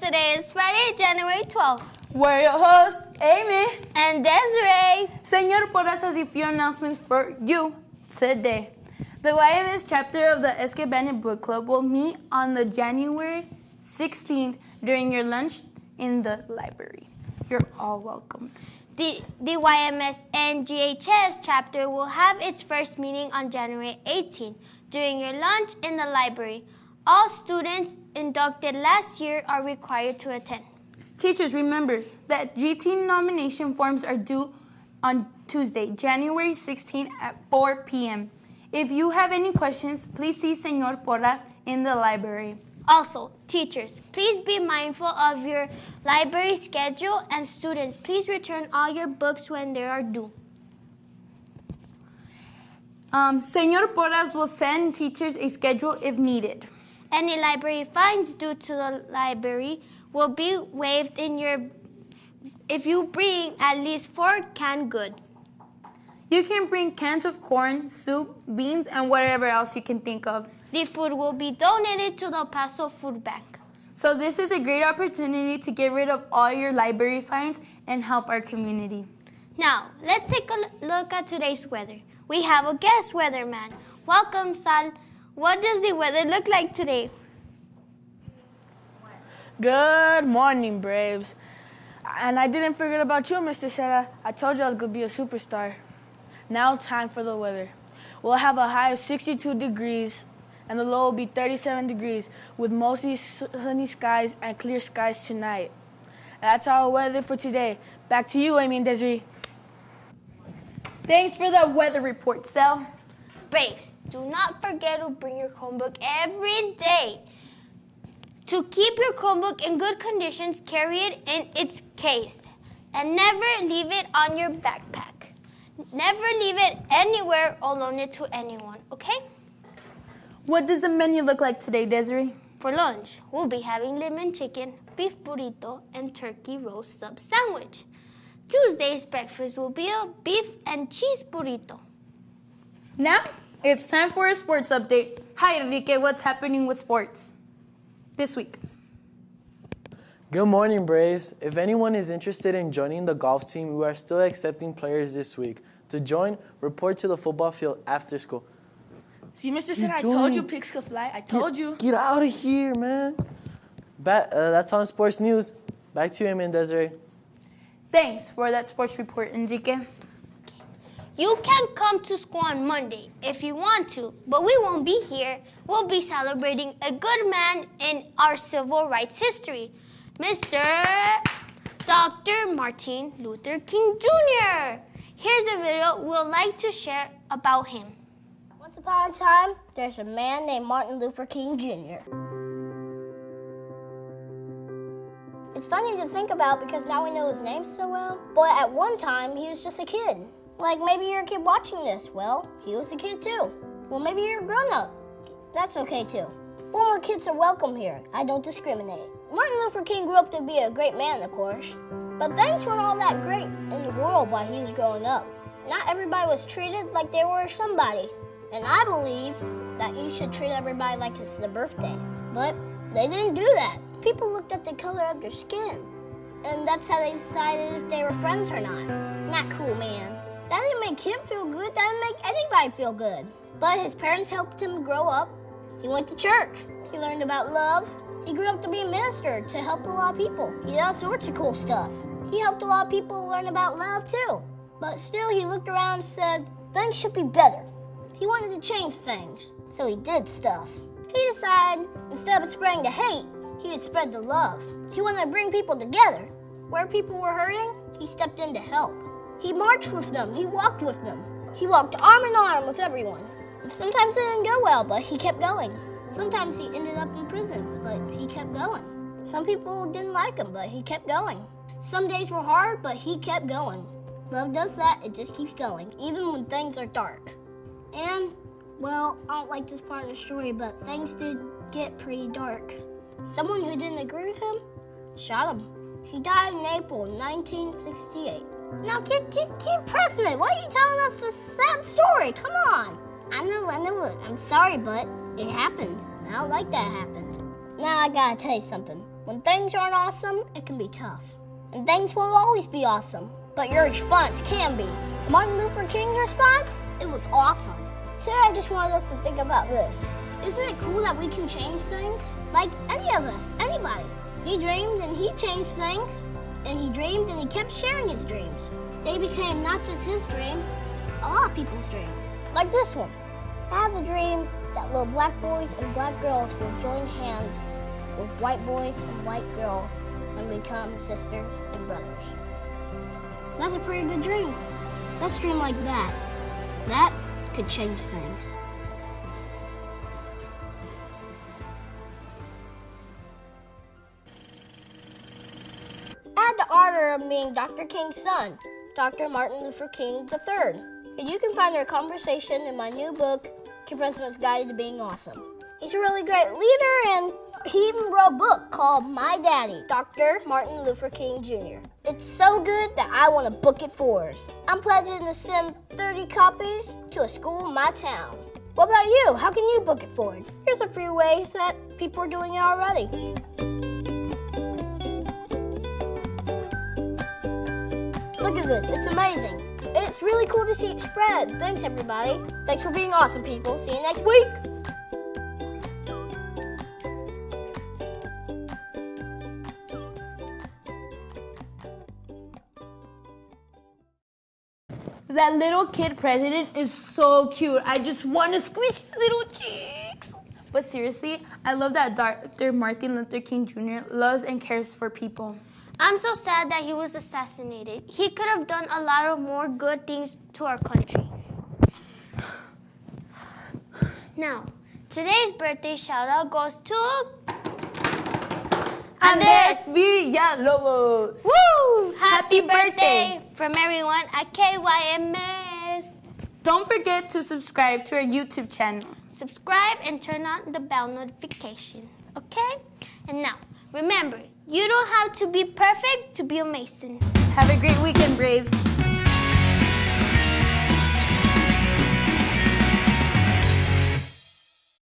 Today is Friday, January 12th. We're your hosts, Amy and Desiree. Señor Porras has a few announcements for you today. The YMS chapter of the Esque Bandit Book Club will meet on the January 16th during your lunch in the library. You're all welcomed. The YMS and GHS chapter will have its first meeting on January 18th during your lunch in the library. All students inducted last year are required to attend. Teachers, remember that GT nomination forms are due on Tuesday, January 16th at 4 p.m. If you have any questions, please see Señor Porras in the library. Also, teachers, please be mindful of your library schedule, and students, please return all your books when they are due. Señor Porras will send teachers a schedule if needed. Any library fines due to the library will be waived if you bring at least 4 canned goods. You can bring cans of corn, soup, beans, and whatever else you can think of. The food will be donated to the El Paso Food Bank. So this is a great opportunity to get rid of all your library fines and help our community. Now, let's take a look at today's weather. We have a guest weatherman. Welcome, Sal. What does the weather look like today? Good morning, Braves. And I didn't forget about you, Mr. Serra. I told you I was going to be a superstar. Now time for the weather. We'll have a high of 62 degrees and the low will be 37 degrees with mostly sunny skies and clear skies tonight. That's our weather for today. Back to you, Amy and Desiree. Thanks for the weather report, Sal. Braves, do not forget to bring your Chromebook every day. To keep your Chromebook in good conditions, carry it in its case and never leave it on your backpack. Never leave it anywhere or loan it to anyone, okay? What does the menu look like today, Desiree? For lunch, we'll be having lemon chicken, beef burrito, and turkey roast sub sandwich. Tuesday's breakfast will be a beef and cheese burrito. Now, it's time for a sports update. Hi, Enrique, what's happening with sports this week? Good morning, Braves. If anyone is interested in joining the golf team, we are still accepting players this week. To join, report to the football field after school. See, Mr. Serra, I told you pigs could fly. I told you. Get out of here, man. That's on sports news. Back to you, Amy and Desiree. Thanks for that sports report, Enrique. You can come to school on Monday if you want to, but we won't be here. We'll be celebrating a good man in our civil rights history, Mr. Dr. Martin Luther King Jr. Here's a video we'd like to share about him. Once upon a time, there's a man named Martin Luther King Jr. It's funny to think about because now we know his name so well, but at one time he was just a kid. Like maybe you're a kid watching this. Well, he was a kid too. Well, maybe you're a grown-up. That's okay too. Former kids are welcome here. I don't discriminate. Martin Luther King grew up to be a great man, of course. But things weren't all that great in the world while he was growing up. Not everybody was treated like they were somebody. And I believe that you should treat everybody like it's their birthday. But they didn't do that. People looked at the color of their skin. And that's how they decided if they were friends or not. Not cool, man. That didn't make him feel good. That didn't make anybody feel good. But his parents helped him grow up. He went to church. He learned about love. He grew up to be a minister to help a lot of people. He did all sorts of cool stuff. He helped a lot of people learn about love too. But still, he looked around and said, things should be better. He wanted to change things, so he did stuff. He decided, instead of spreading the hate, he would spread the love. He wanted to bring people together. Where people were hurting, he stepped in to help. He marched with them. He walked with them. He walked arm in arm with everyone. And sometimes it didn't go well, but he kept going. Sometimes he ended up in prison, but he kept going. Some people didn't like him, but he kept going. Some days were hard, but he kept going. Love does that. It just keeps going, even when things are dark. And, well, I don't like this part of the story, but things did get pretty dark. Someone who didn't agree with him shot him. He died in April 1968. Now keep pressing it. Why are you telling us this sad story? Come on. I know. I'm sorry, but it happened. I don't like that happened. Now I gotta tell you something. When things aren't awesome, it can be tough. And things will always be awesome, but your response can be. Martin Luther King's response? It was awesome. Today I just wanted us to think about this. Isn't it cool that we can change things? Like any of us, anybody. He dreamed and he changed things. And he dreamed and he kept sharing his dreams. They became not just his dream, a lot of people's dream. Like this one. I have a dream that little black boys and black girls will join hands with white boys and white girls and become sisters and brothers. That's a pretty good dream. Let's dream like that. That could change things. I had the honor of meeting Dr. King's son, Dr. Martin Luther King III. And you can find our conversation in my new book, Your President's Guide to Being Awesome. He's a really great leader, and he even wrote a book called My Daddy, Dr. Martin Luther King Jr. It's so good that I want to book it forward. I'm pledging to send 30 copies to a school in my town. What about you? How can you book it forward? Here's a few ways that people are doing it already. Look at this, it's amazing. It's really cool to see it spread. Thanks, everybody. Thanks for being awesome, people. See you next week. That little kid president is so cute. I just want to squish his little cheeks. But seriously, I love that Dr. Martin Luther King Jr. loves and cares for people. I'm so sad that he was assassinated. He could have done a lot of more good things to our country. Now, today's birthday shout out goes to Andres Villalobos. Woo! Happy Happy birthday. birthday from everyone at KYMS. Don't forget to subscribe to our YouTube channel. Subscribe and turn on the bell notification, okay? And now, remember, you don't have to be perfect to be amazing. Have a great weekend, Braves.